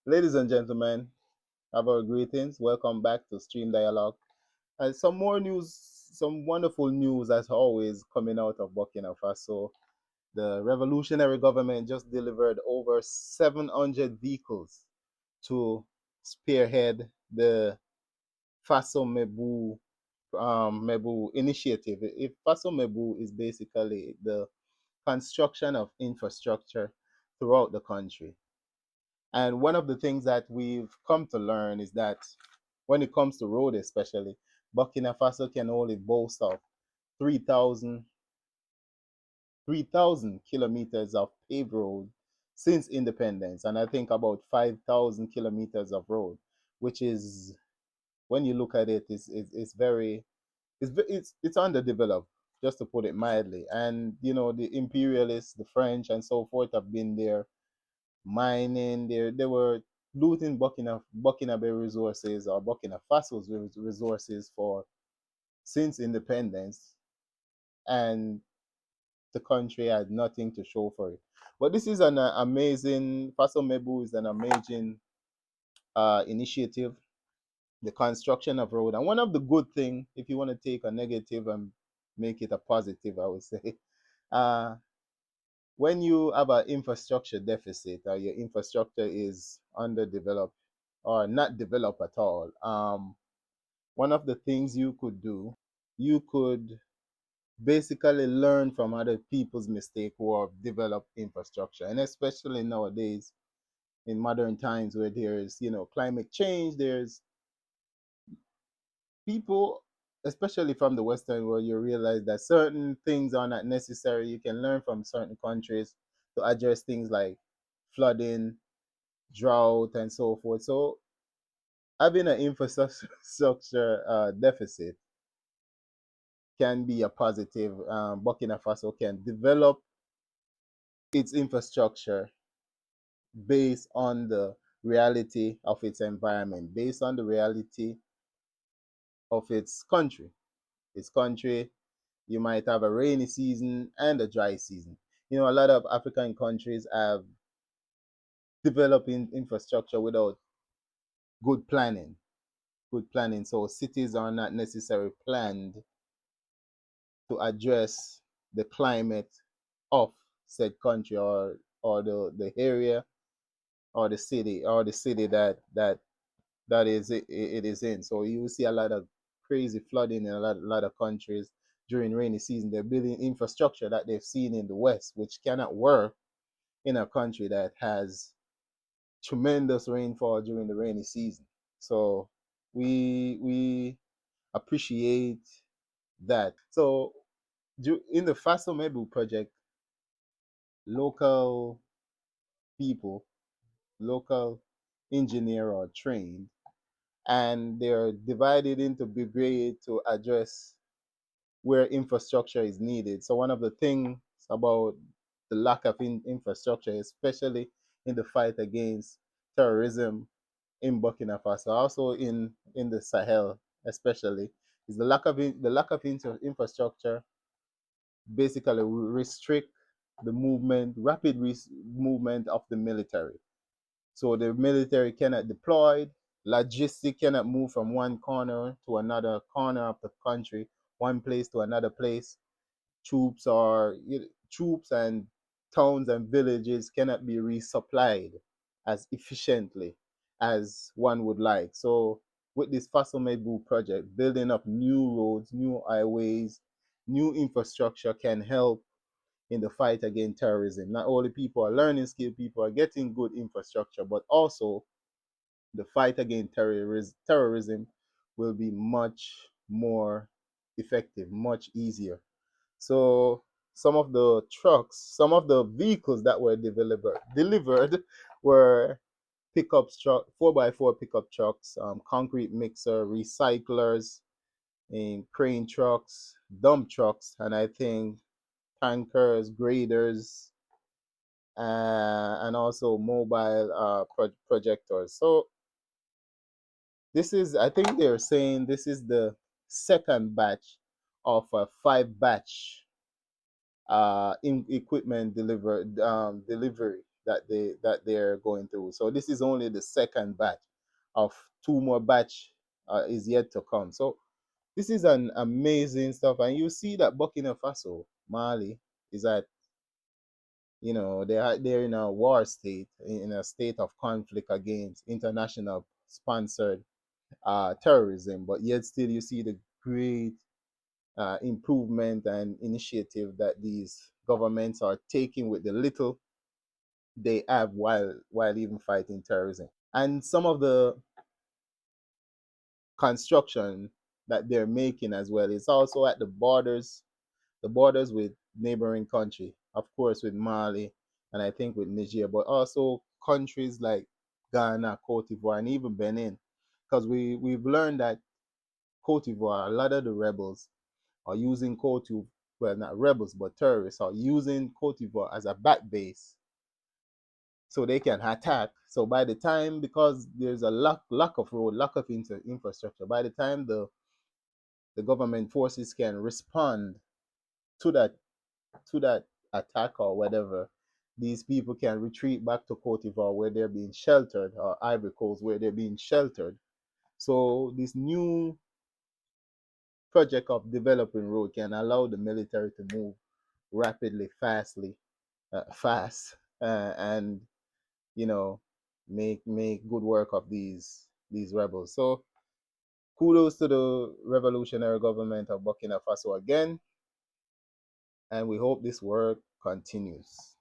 Ladies and gentlemen, have our greetings. Welcome back to Stream Dialogue. And some more news, some wonderful news as always coming out of Burkina Faso. The revolutionary government just delivered over 700 vehicles to spearhead the Faso Mebo Mebo initiative. If Faso Mebo is basically the construction of infrastructure throughout the country. And one of the things that we've come to learn is that when it comes to road, especially, Burkina Faso can only boast of 3,000 kilometers of paved road since independence. And I think about 5,000 kilometers of road, which is, when you look at it, it's very, it's underdeveloped, just to put it mildly. And, the imperialists, the French, and so forth have been there mining. They were looting Burkina resources, or Burkina Faso's resources, for since independence, and the country had nothing to show for it. But this is an amazing Faso Mebu is an amazing initiative. The construction of road, and one of the good thing, if you want to take a negative and make it a positive, I would say, uh, when you have an infrastructure deficit, or your infrastructure is underdeveloped or not developed at all, one of the things you could do, you could basically learn from other people's mistake who have developed infrastructure. And especially nowadays, in modern times, where there's climate change, there's people, especially from the Western world, you realize that certain things are not necessary. You can learn from certain countries to address things like flooding, drought, and so forth. So having an infrastructure deficit can be a positive. Burkina Faso can develop its infrastructure based on the reality of its environment, based on the reality of its country. Its country, you might have a rainy season and a dry season. A lot of African countries have developing infrastructure without good planning. Good planning. So cities are not necessarily planned to address the climate of said country, or the area, or the city that it is in. So you will see a lot of crazy flooding in a lot of countries during rainy season. They're building infrastructure that they've seen in the West, which cannot work in a country that has tremendous rainfall during the rainy season. So we appreciate that. So in the Faso Mebu project, local people, local engineer are trained, and they're divided into brigade to address where infrastructure is needed. So one of the things about the lack of infrastructure, especially in the fight against terrorism in Burkina Faso, also in the Sahel, especially, is the lack of infrastructure basically restrict the rapid movement of the military. So the military cannot deploy, logistic cannot move from one corner to another corner of the country, one place to another place. Troops and towns and villages cannot be resupplied as efficiently as one would like. So with this Faso Mebu project, building up new roads, new highways, new infrastructure can help in the fight against terrorism. Not only people are learning skill, people are getting good infrastructure, but also the fight against terrorism will be much more effective, much easier. So some of the vehicles that were delivered were four by four pickup trucks, concrete mixer, recyclers, and crane trucks, dump trucks, and I think tankers, graders, and also mobile projectors. So I think they're saying this is the second batch of a five batch in equipment delivery. that they're going through. So this is only the second batch of two more batch is yet to come. So this is an amazing stuff, and you see that Burkina Faso, Mali, is at, they're in a war state, in a state of conflict against international sponsored terrorism, but yet still you see the great improvement and initiative that these governments are taking with the little they have, while even fighting terrorism. And some of the construction that they're making as well is also at the borders with neighboring country, of course with Mali, and I think with Niger, but also countries like Ghana, Cote d'Ivoire, and even Benin, because we've learned that Cote d'Ivoire, a lot of the rebels are using Cote d'Ivoire, well, not rebels but terrorists are using Cote d'Ivoire as a back base so they can attack. So by the time, because there's a lack of road, lack of infrastructure, by the time the government forces can respond to that attack or whatever, these people can retreat back to Cote d'Ivoire where they're being sheltered, or Ivory Coast where they're being sheltered. So this new project of developing road can allow the military to move rapidly, fast, and you know make good work of these rebels. So kudos to the revolutionary government of Burkina Faso again, and we hope this work continues.